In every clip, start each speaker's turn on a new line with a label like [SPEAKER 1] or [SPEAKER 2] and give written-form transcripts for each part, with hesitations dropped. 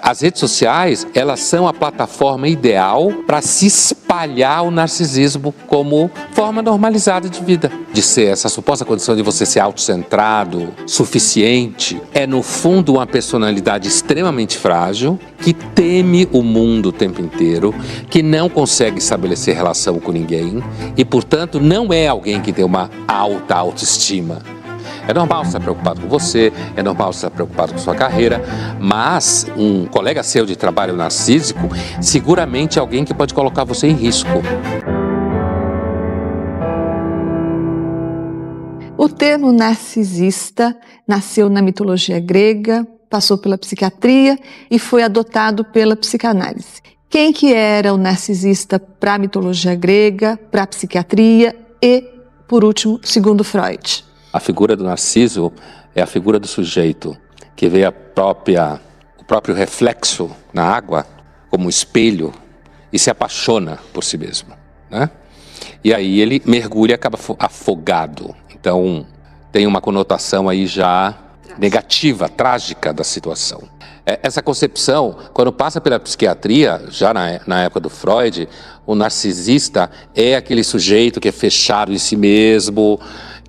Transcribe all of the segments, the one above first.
[SPEAKER 1] As redes sociais, elas são a plataforma ideal para se espalhar o narcisismo como forma normalizada de vida. De ser essa suposta condição de você ser autocentrado, suficiente, é no fundo uma personalidade extremamente frágil, que teme o mundo o tempo inteiro, que não consegue estabelecer relação com ninguém e, portanto, não é alguém que tem uma alta autoestima. É normal você estar preocupado com você, é normal você estar preocupado com sua carreira, mas um colega seu de trabalho narcísico seguramente é alguém que pode colocar você em risco.
[SPEAKER 2] O termo narcisista nasceu na mitologia grega, passou pela psiquiatria e foi adotado pela psicanálise. Quem que era o narcisista para a mitologia grega, para a psiquiatria e, por último, segundo Freud?
[SPEAKER 1] A figura do Narciso é a figura do sujeito que vê o próprio reflexo na água como um espelho e se apaixona por si mesmo, né? E aí ele mergulha e acaba afogado. Então tem uma conotação aí já negativa, trágica da situação. Essa concepção, quando passa pela psiquiatria, já na época do Freud, o narcisista é aquele sujeito que é fechado em si mesmo,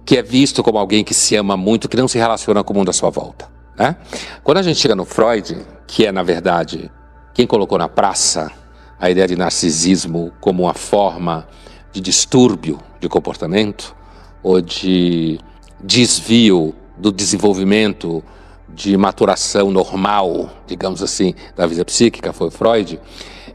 [SPEAKER 1] que é visto como alguém que se ama muito, que não se relaciona com o mundo à sua volta, né? Quando a gente chega no Freud, que é, na verdade, quem colocou na praça a ideia de narcisismo como uma forma de distúrbio de comportamento ou de desvio do desenvolvimento de maturação normal, digamos assim, da vida psíquica, foi o Freud.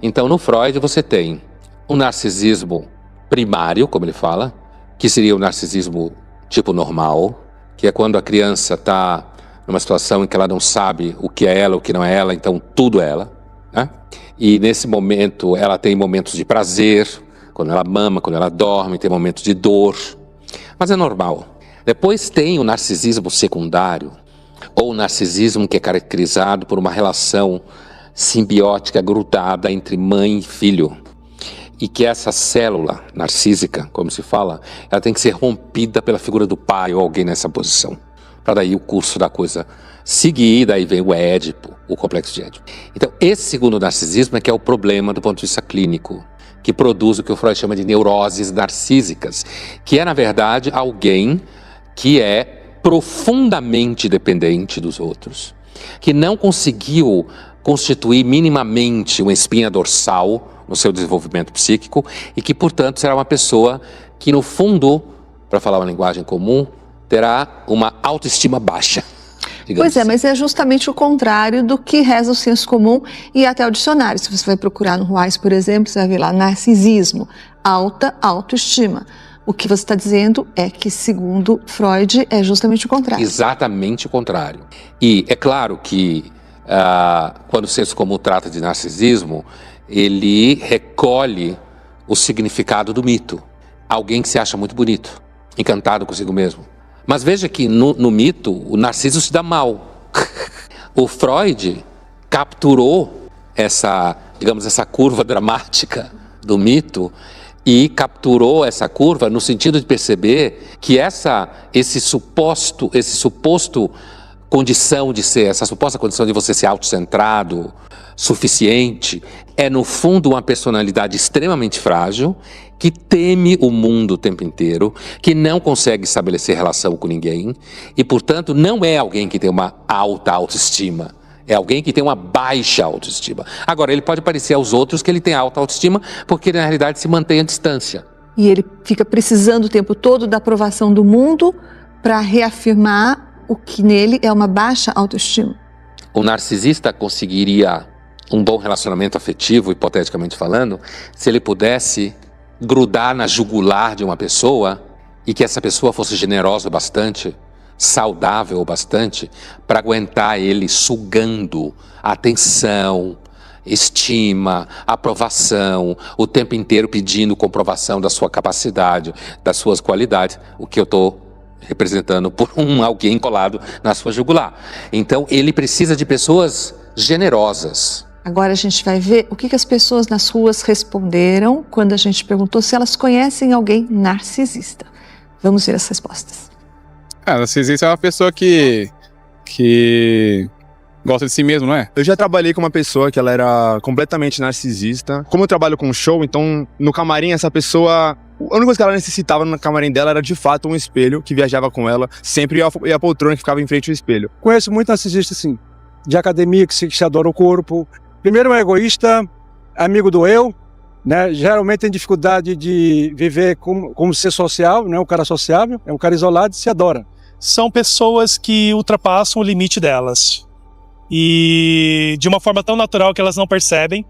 [SPEAKER 1] Então, no Freud, você tem o narcisismo primário, como ele fala, que seria o narcisismo tipo normal, que é quando a criança está numa situação em que ela não sabe o que é ela, o que não é ela, então tudo é ela, né? E nesse momento ela tem momentos de prazer, quando ela mama, quando ela dorme, tem momentos de dor, mas é normal. Depois tem o narcisismo secundário, ou o narcisismo que é caracterizado por uma relação simbiótica grudada entre mãe e filho. E que essa célula narcísica, como se fala, ela tem que ser rompida pela figura do pai ou alguém nessa posição. Para daí o curso da coisa seguir, daí vem o Édipo, o complexo de Édipo. Então, esse segundo narcisismo é que é o problema do ponto de vista clínico, que produz o que o Freud chama de neuroses narcísicas, que é, na verdade, alguém que é profundamente dependente dos outros, que não conseguiu constituir minimamente uma espinha dorsal no seu desenvolvimento psíquico e que, portanto, será uma pessoa que, no fundo, para falar uma linguagem comum, terá uma autoestima baixa.
[SPEAKER 2] Pois é, mas é justamente o contrário do que reza o senso comum e até o dicionário. Se você vai procurar no Ruais, por exemplo, você vai ver lá narcisismo, alta autoestima. O que você está dizendo é que, segundo Freud, é justamente o contrário.
[SPEAKER 1] Exatamente o contrário. E é claro que, quando o senso comum trata de narcisismo, ele recolhe o significado do mito. Alguém que se acha muito bonito, encantado consigo mesmo. Mas veja que no mito, o Narciso se dá mal. O Freud capturou essa curva dramática do mito e capturou essa curva no sentido de perceber que esse suposto condição de ser, essa suposta condição de você ser autocentrado, suficiente, é no fundo uma personalidade extremamente frágil, que teme o mundo o tempo inteiro, que não consegue estabelecer relação com ninguém e, portanto, não é alguém que tem uma alta autoestima, é alguém que tem uma baixa autoestima. Agora, ele pode parecer aos outros que ele tem alta autoestima porque ele, na realidade, se mantém à distância.
[SPEAKER 2] E ele fica precisando o tempo todo da aprovação do mundo para reafirmar o que nele é uma baixa autoestima.
[SPEAKER 1] O narcisista conseguiria um bom relacionamento afetivo, hipoteticamente falando, se ele pudesse grudar na jugular de uma pessoa e que essa pessoa fosse generosa o bastante, saudável o bastante, para aguentar ele sugando atenção, estima, aprovação, o tempo inteiro pedindo comprovação da sua capacidade, das suas qualidades, o que eu estou representando por alguém colado na sua jugular. Então ele precisa de pessoas generosas.
[SPEAKER 2] Agora a gente vai ver o que as pessoas nas ruas responderam quando a gente perguntou se elas conhecem alguém narcisista. Vamos ver as respostas.
[SPEAKER 3] Narcisista é uma pessoa que gosta de si mesmo, não é?
[SPEAKER 4] Eu já trabalhei com uma pessoa que ela era completamente narcisista. Como eu trabalho com show, então no camarim essa pessoa... A única coisa que ela necessitava no camarim dela era de fato um espelho que viajava com ela, sempre e a poltrona que ficava em frente ao espelho.
[SPEAKER 5] Conheço muito narcisista, sim, de academia que se adora o corpo. Primeiro é um egoísta, amigo do eu, né? Geralmente tem dificuldade de viver como ser social, né? Um cara sociável, é um cara isolado e se adora.
[SPEAKER 6] São pessoas que ultrapassam o limite delas e de uma forma tão natural que elas não percebem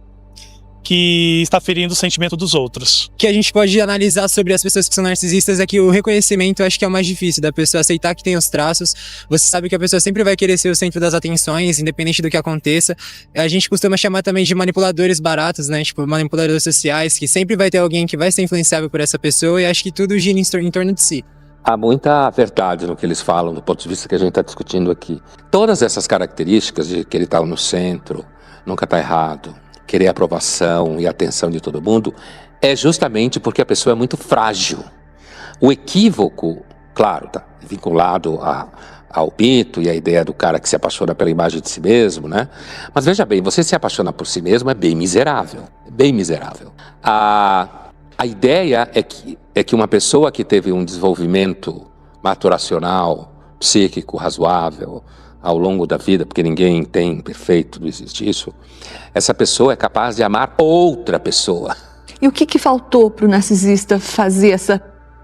[SPEAKER 6] que está ferindo o sentimento dos outros.
[SPEAKER 7] O que a gente pode analisar sobre as pessoas que são narcisistas é que o reconhecimento eu acho que é o mais difícil, da pessoa aceitar que tem os traços. Você sabe que a pessoa sempre vai querer ser o centro das atenções, independente do que aconteça. A gente costuma chamar também de manipuladores baratos, né? Tipo, manipuladores sociais, que sempre vai ter alguém que vai ser influenciável por essa pessoa e acho que tudo gira em torno de si.
[SPEAKER 1] Há muita verdade no que eles falam, do ponto de vista que a gente está discutindo aqui. Todas essas características de que ele está no centro, nunca está errado, querer aprovação e atenção de todo mundo, é justamente porque a pessoa é muito frágil. O equívoco, claro, está vinculado ao mito e à ideia do cara que se apaixona pela imagem de si mesmo, né? Mas veja bem, você se apaixonar por si mesmo é bem miserável, bem miserável. A ideia é que uma pessoa que teve um desenvolvimento maturacional, psíquico, razoável, ao longo da vida, porque ninguém tem perfeito, não existe isso, essa pessoa é capaz de amar outra pessoa.
[SPEAKER 2] E o que faltou para o narcisista fazer essa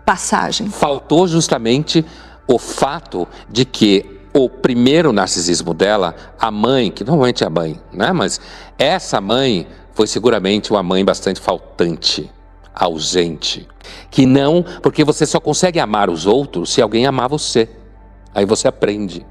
[SPEAKER 2] passagem?
[SPEAKER 1] Faltou justamente o fato de que o primeiro narcisismo dela, a mãe, que normalmente é a mãe, né? Mas essa mãe foi seguramente uma mãe bastante faltante, ausente, que não, porque você só consegue amar os outros se alguém amar você. Aí você aprende.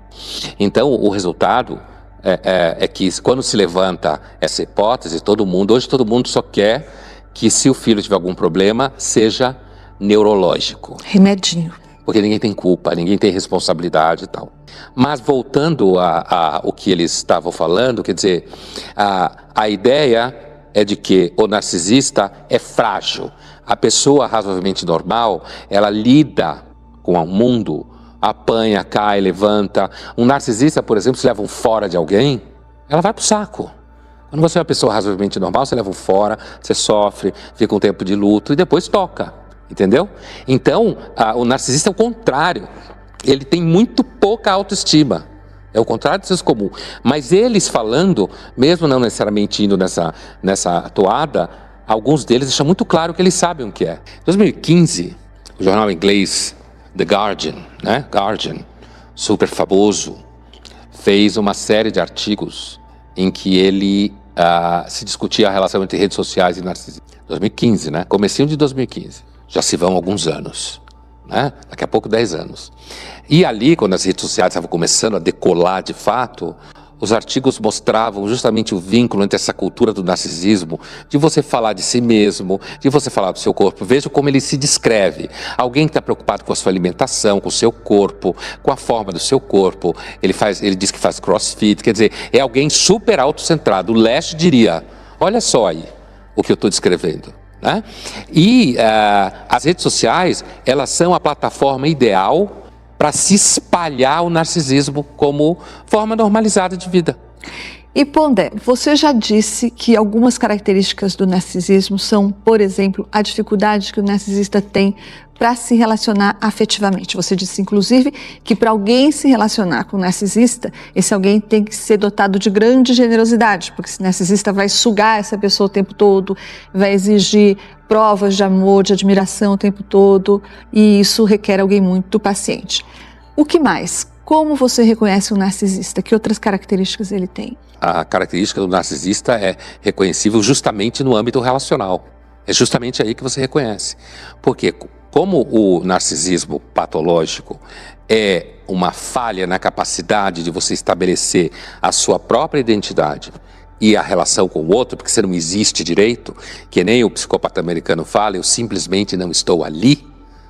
[SPEAKER 1] Então, o resultado é que quando se levanta essa hipótese, hoje todo mundo só quer que, se o filho tiver algum problema, seja neurológico.
[SPEAKER 2] Remedinho.
[SPEAKER 1] Porque ninguém tem culpa, ninguém tem responsabilidade e tal. Mas voltando ao que eles estavam falando, quer dizer, a ideia é de que o narcisista é frágil. A pessoa razoavelmente normal, ela lida com o mundo, apanha, cai, levanta. Um narcisista, por exemplo, se leva um fora de alguém, ela vai pro saco. Quando você é uma pessoa razoavelmente normal, você leva um fora, você sofre, fica um tempo de luto e depois toca, entendeu? Então, o narcisista é o contrário. Ele tem muito pouca autoestima. É o contrário do senso comum. Mas eles falando, mesmo não necessariamente indo nessa toada, alguns deles deixam muito claro que eles sabem o que é. Em 2015, o jornal inglês The Guardian, né? Guardian, super famoso, fez uma série de artigos em que ele se discutia a relação entre redes sociais e narcisismo. 2015, né? Comecinho de 2015. Já se vão alguns anos, né? Daqui a pouco 10 anos. E ali, quando as redes sociais estavam começando a decolar de fato, os artigos mostravam justamente o vínculo entre essa cultura do narcisismo, de você falar de si mesmo, de você falar do seu corpo. Veja como ele se descreve. Alguém que está preocupado com a sua alimentação, com o seu corpo, com a forma do seu corpo. Ele diz que faz crossfit, quer dizer, é alguém super autocentrado. O Lash diria, olha só aí o que eu estou descrevendo. Né? E as redes sociais, elas são a plataforma ideal para se espalhar o narcisismo como forma normalizada de vida.
[SPEAKER 2] E Pondé, você já disse que algumas características do narcisismo são, por exemplo, a dificuldade que o narcisista tem para se relacionar afetivamente. Você disse, inclusive, que para alguém se relacionar com o narcisista, esse alguém tem que ser dotado de grande generosidade, porque esse narcisista vai sugar essa pessoa o tempo todo, vai exigir provas de amor, de admiração o tempo todo, e isso requer alguém muito paciente. O que mais? Como você reconhece um narcisista? Que outras características ele tem?
[SPEAKER 1] A característica do narcisista é reconhecível justamente no âmbito relacional. É justamente aí que você reconhece. Porque como o narcisismo patológico é uma falha na capacidade de você estabelecer a sua própria identidade e a relação com o outro, porque você não existe direito, que nem o psicopata americano fala, eu simplesmente não estou ali,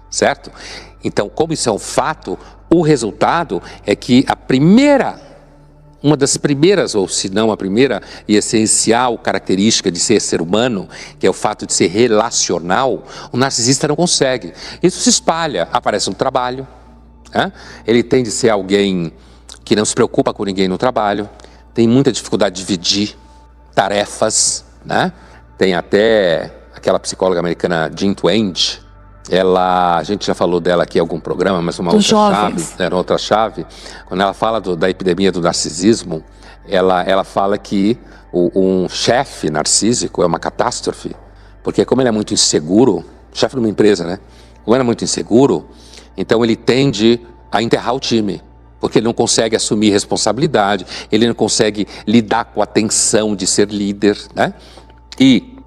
[SPEAKER 1] certo? Então, como isso é um fato, o resultado é que uma das primeiras, ou se não a primeira e essencial característica de ser humano, que é o fato de ser relacional, o narcisista não consegue. Isso se espalha, aparece no trabalho, ele tem de ser alguém que não se preocupa com ninguém no trabalho, tem muita dificuldade de dividir tarefas, né? Tem até aquela psicóloga americana, Jean Twenge, a gente já falou dela aqui em algum programa, mas uma outra chave, quando ela fala da epidemia do narcisismo, ela fala que um chefe narcísico é uma catástrofe, porque como ele é muito inseguro, chefe de uma empresa, né? Como ele é muito inseguro, então ele tende a enterrar o time, porque ele não consegue assumir responsabilidade, ele não consegue lidar com a tensão de ser líder, né? E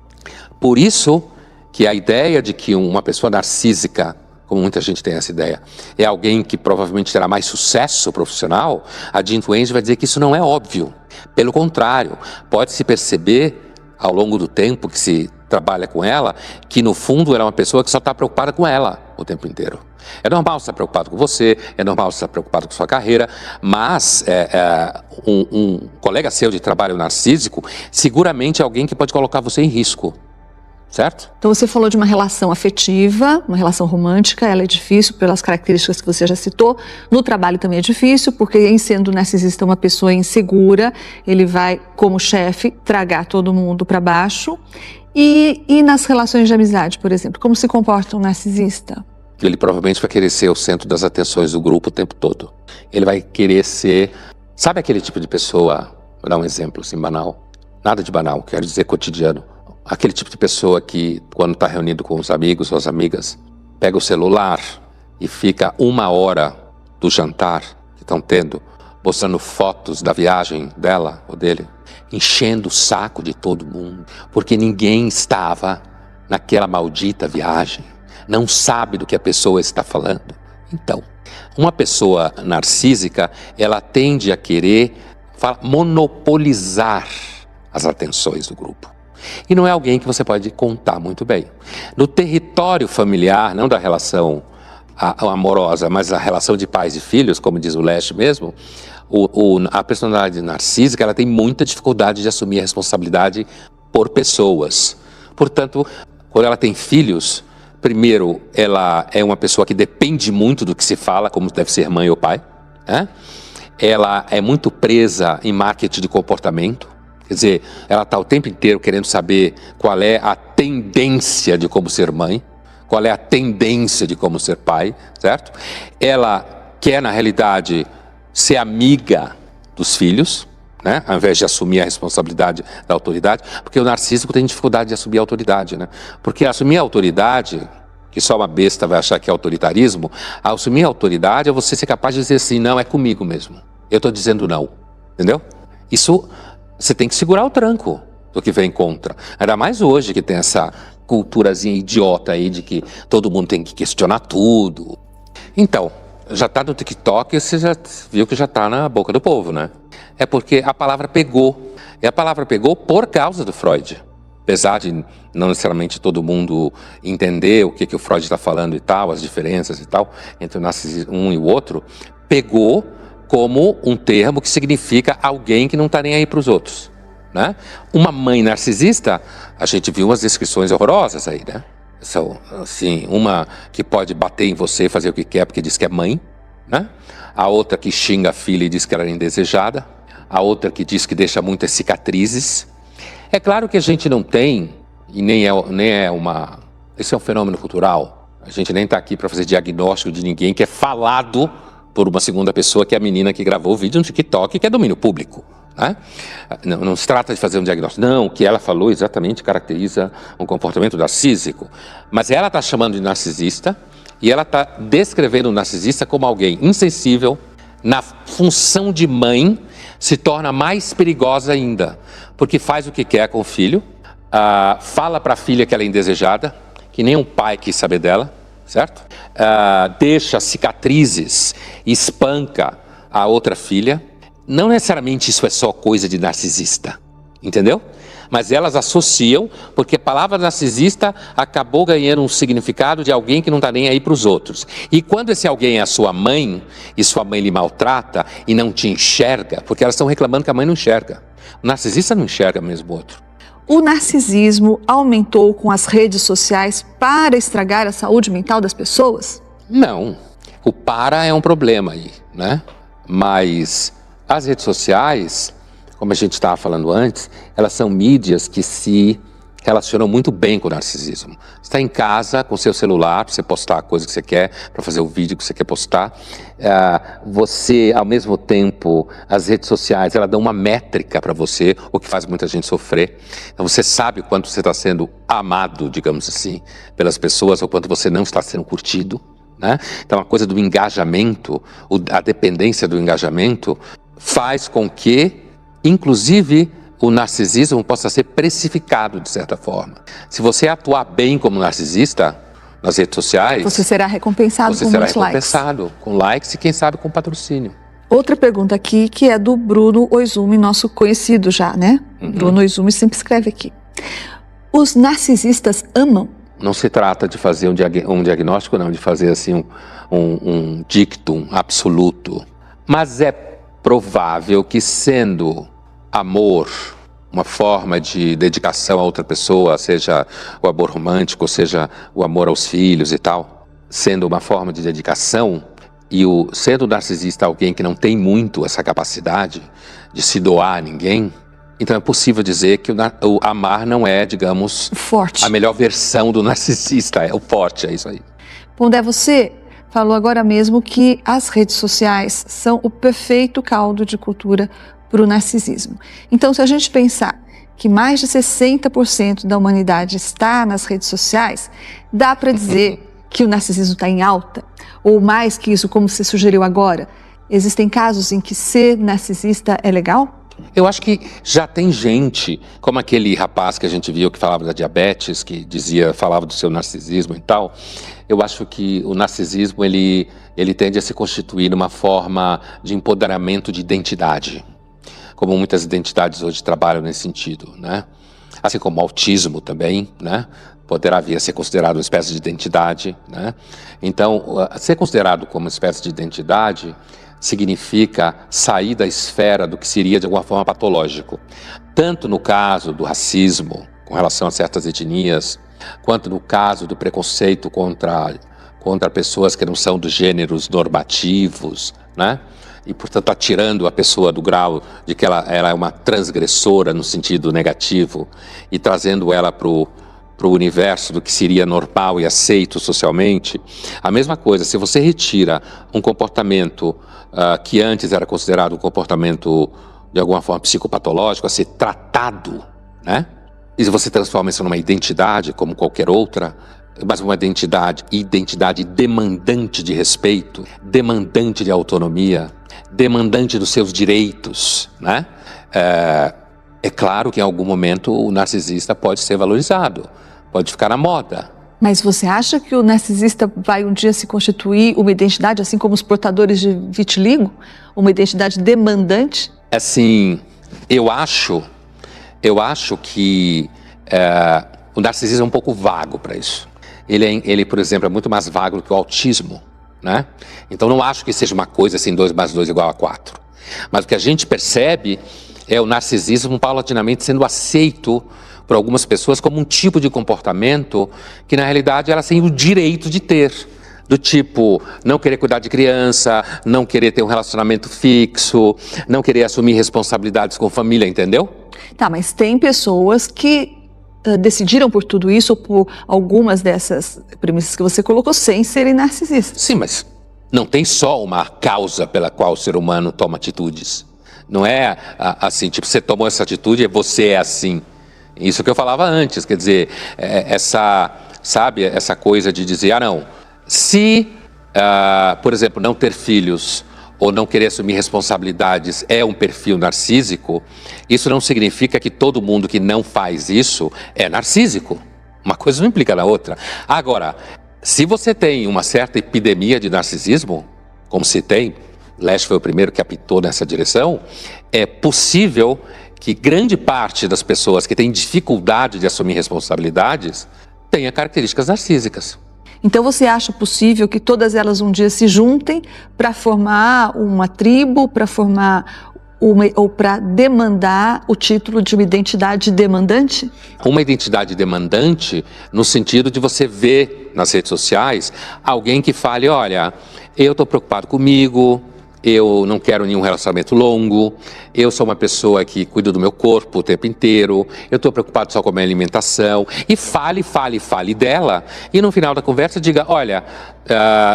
[SPEAKER 1] por isso que a ideia de que uma pessoa narcísica, como muita gente tem essa ideia, é alguém que provavelmente terá mais sucesso profissional, a Jean Twenge vai dizer que isso não é óbvio. Pelo contrário, pode-se perceber ao longo do tempo que se trabalha com ela, que no fundo ela é uma pessoa que só está preocupada com ela o tempo inteiro. É normal você estar preocupado com você, é normal você estar preocupado com sua carreira, mas um colega seu de trabalho narcísico seguramente é alguém que pode colocar você em risco. Certo?
[SPEAKER 2] Então você falou de uma relação afetiva, uma relação romântica, ela é difícil pelas características que você já citou. No trabalho também é difícil, porque em sendo narcisista uma pessoa insegura, ele vai, como chefe, tragar todo mundo para baixo. E nas relações de amizade, por exemplo, como se comporta um narcisista?
[SPEAKER 1] Ele provavelmente vai querer ser o centro das atenções do grupo o tempo todo. Ele vai querer ser... Sabe aquele tipo de pessoa, vou dar um exemplo assim, banal? Nada de banal, quero dizer cotidiano. Aquele tipo de pessoa que, quando está reunido com os amigos ou as amigas, pega o celular e fica 1 hora do jantar que estão tendo, mostrando fotos da viagem dela ou dele, enchendo o saco de todo mundo, porque ninguém estava naquela maldita viagem, não sabe do que a pessoa está falando. Então, uma pessoa narcísica, ela tende a querer monopolizar as atenções do grupo. E não é alguém que você pode contar muito bem. No território familiar, não da relação amorosa, mas a relação de pais e filhos, como diz o Lesch mesmo, a personalidade narcísica, ela tem muita dificuldade de assumir a responsabilidade por pessoas. Portanto, quando ela tem filhos, primeiro, ela é uma pessoa que depende muito do que se fala, como deve ser mãe ou pai, né? Ela é muito presa em marketing de comportamento. Quer dizer, ela está o tempo inteiro querendo saber qual é a tendência de como ser mãe, qual é a tendência de como ser pai, certo? Ela quer, na realidade, ser amiga dos filhos, né? Ao invés de assumir a responsabilidade da autoridade, porque o narcísico tem dificuldade de assumir a autoridade, né? Porque assumir a autoridade, que só uma besta vai achar que é autoritarismo, assumir a autoridade é você ser capaz de dizer assim, não, é comigo mesmo, eu estou dizendo não, entendeu? Isso... Você tem que segurar o tranco do que vem contra. Ainda mais hoje que tem essa culturazinha idiota aí de que todo mundo tem que questionar tudo. Então, já está no TikTok e você já viu que já está na boca do povo, né? É porque a palavra pegou. E a palavra pegou por causa do Freud. Apesar de não necessariamente todo mundo entender o que o Freud está falando e tal, as diferenças e tal, entre o narcisismo um e o outro, pegou como um termo que significa alguém que não está nem aí para os outros, né? Uma mãe narcisista, a gente viu umas descrições horrorosas aí, né? São, assim, uma que pode bater em você e fazer o que quer porque diz que é mãe, né? A outra que xinga a filha e diz que ela é indesejada, a outra que diz que deixa muitas cicatrizes. É claro que a gente não tem, e nem é uma... Esse é um fenômeno cultural, a gente nem está aqui para fazer diagnóstico de ninguém que é falado por uma segunda pessoa, que é a menina que gravou o vídeo no TikTok, que é domínio público, né? Não se trata de fazer um diagnóstico. Não, o que ela falou exatamente caracteriza um comportamento narcísico. Mas ela está chamando de narcisista e ela está descrevendo o narcisista como alguém insensível, na função de mãe, se torna mais perigosa ainda, porque faz o que quer com o filho, fala para a filha que ela é indesejada, que nem um pai quis saber dela, certo? Deixa cicatrizes, espanca a outra filha. Não necessariamente isso é só coisa de narcisista, entendeu? Mas elas associam, porque a palavra narcisista acabou ganhando um significado de alguém que não está nem aí para os outros. E quando esse alguém é a sua mãe, e sua mãe lhe maltrata e não te enxerga, porque elas estão reclamando que a mãe não enxerga. O narcisista não enxerga mesmo o outro.
[SPEAKER 2] O narcisismo aumentou com as redes sociais para estragar a saúde mental das pessoas?
[SPEAKER 1] Não. O para é um problema aí, né? Mas as redes sociais como a gente estava falando antes, elas são mídias que se relacionam muito bem com o narcisismo. Você está em casa com o seu celular, para você postar a coisa que você quer, para fazer o vídeo que você quer postar. Você, ao mesmo tempo, as redes sociais, elas dão uma métrica para você, o que faz muita gente sofrer. Então você sabe o quanto você está sendo amado, digamos assim, pelas pessoas, ou quanto você não está sendo curtido, né? Então a coisa do engajamento, a dependência do engajamento, faz com que, inclusive, o narcisismo possa ser precificado de certa forma. Se você atuar bem como narcisista nas redes sociais,
[SPEAKER 2] você será recompensado com muitos likes.
[SPEAKER 1] Com likes e quem sabe com patrocínio.
[SPEAKER 2] Outra pergunta aqui que é do Bruno Oizumi, nosso conhecido já, né? Bruno Oizumi sempre escreve aqui. Os narcisistas amam?
[SPEAKER 1] Não se trata de fazer um diagnóstico, não, de fazer assim um dictum absoluto. Mas é provável que, sendo amor uma forma de dedicação a outra pessoa, seja o amor romântico, seja o amor aos filhos e tal, sendo uma forma de dedicação, e sendo narcisista alguém que não tem muito essa capacidade de se doar a ninguém, então é possível dizer que o amar não é, digamos,
[SPEAKER 2] forte.
[SPEAKER 1] A melhor versão do narcisista, é o forte, é isso aí.
[SPEAKER 2] Pondé, você falou agora mesmo que as redes sociais são o perfeito caldo de cultura para o narcisismo. Então, se a gente pensar que mais de 60% da humanidade está nas redes sociais, dá para dizer que o narcisismo está em alta? Ou mais que isso, como você sugeriu agora, existem casos em que ser narcisista é legal?
[SPEAKER 1] Eu acho que já tem gente, como aquele rapaz que a gente viu que falava da diabetes, que falava do seu narcisismo e tal. Eu acho que o narcisismo ele tende a se constituir numa forma de empoderamento de identidade, como muitas identidades hoje trabalham nesse sentido, né? Assim como o autismo também, né? Poderá vir a ser considerado uma espécie de identidade, né? Então, ser considerado como uma espécie de identidade significa sair da esfera do que seria de alguma forma patológico. Tanto no caso do racismo, com relação a certas etnias, quanto no caso do preconceito contra pessoas que não são dos gêneros normativos, né? E, portanto, está tirando a pessoa do grau de que ela é uma transgressora no sentido negativo e trazendo ela para o universo do que seria normal e aceito socialmente. A mesma coisa, se você retira um comportamento que antes era considerado um comportamento de alguma forma psicopatológico, a ser tratado, né? E se você transforma isso numa identidade como qualquer outra, mas uma identidade demandante de respeito, demandante de autonomia, demandante dos seus direitos, né? É claro que em algum momento o narcisista pode ser valorizado, pode ficar na moda.
[SPEAKER 2] Mas você acha que o narcisista vai um dia se constituir uma identidade, assim como os portadores de vitiligo? Uma identidade demandante?
[SPEAKER 1] Assim, eu acho que o narcisismo é um pouco vago para isso. Ele, por exemplo, é muito mais vago do que o autismo, né? Então não acho que seja uma coisa assim, 2 mais 2 igual a 4. Mas o que a gente percebe é o narcisismo paulatinamente sendo aceito por algumas pessoas como um tipo de comportamento que na realidade elas têm o direito de ter. Do tipo, não querer cuidar de criança, não querer ter um relacionamento fixo, não querer assumir responsabilidades com família, entendeu?
[SPEAKER 2] Tá, mas tem pessoas que decidiram por tudo isso, ou por algumas dessas premissas que você colocou, sem serem narcisistas.
[SPEAKER 1] Sim, mas não tem só uma causa pela qual o ser humano toma atitudes. Não é assim, tipo, você tomou essa atitude e você é assim. Isso que eu falava antes, quer dizer, essa coisa de dizer, não, se, por exemplo, não ter filhos ou não querer assumir responsabilidades é um perfil narcísico, isso não significa que todo mundo que não faz isso é narcísico. Uma coisa não implica na outra. Agora, se você tem uma certa epidemia de narcisismo, como se tem, Lesch foi o primeiro que apitou nessa direção, é possível que grande parte das pessoas que têm dificuldade de assumir responsabilidades tenha características narcísicas.
[SPEAKER 2] Então você acha possível que todas elas um dia se juntem para formar uma tribo, para formar ou para demandar o título de uma identidade demandante?
[SPEAKER 1] Uma identidade demandante no sentido de você ver nas redes sociais alguém que fale, olha, eu estou preocupado comigo, eu não quero nenhum relacionamento longo, eu sou uma pessoa que cuido do meu corpo o tempo inteiro, eu estou preocupado só com a minha alimentação. E fale dela. E no final da conversa diga, olha,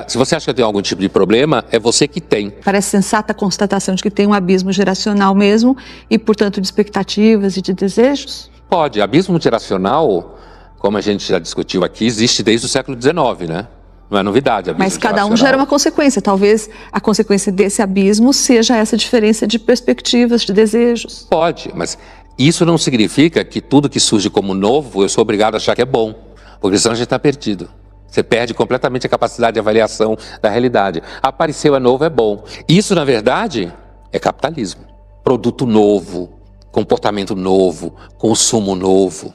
[SPEAKER 1] se você acha que eu tenho algum tipo de problema, é você que tem.
[SPEAKER 2] Parece sensata a constatação de que tem um abismo geracional mesmo e, portanto, de expectativas e de desejos?
[SPEAKER 1] Pode. Abismo geracional, como a gente já discutiu aqui, existe desde o século XIX, né? Não é novidade.
[SPEAKER 2] Mas cada um gera uma consequência. Talvez a consequência desse abismo seja essa diferença de perspectivas, de desejos.
[SPEAKER 1] Pode, mas isso não significa que tudo que surge como novo eu sou obrigado a achar que é bom, porque senão a gente está perdido. Você perde completamente a capacidade de avaliação da realidade. Apareceu, é novo, é bom. Isso, na verdade, é capitalismo. Produto novo, comportamento novo, consumo novo.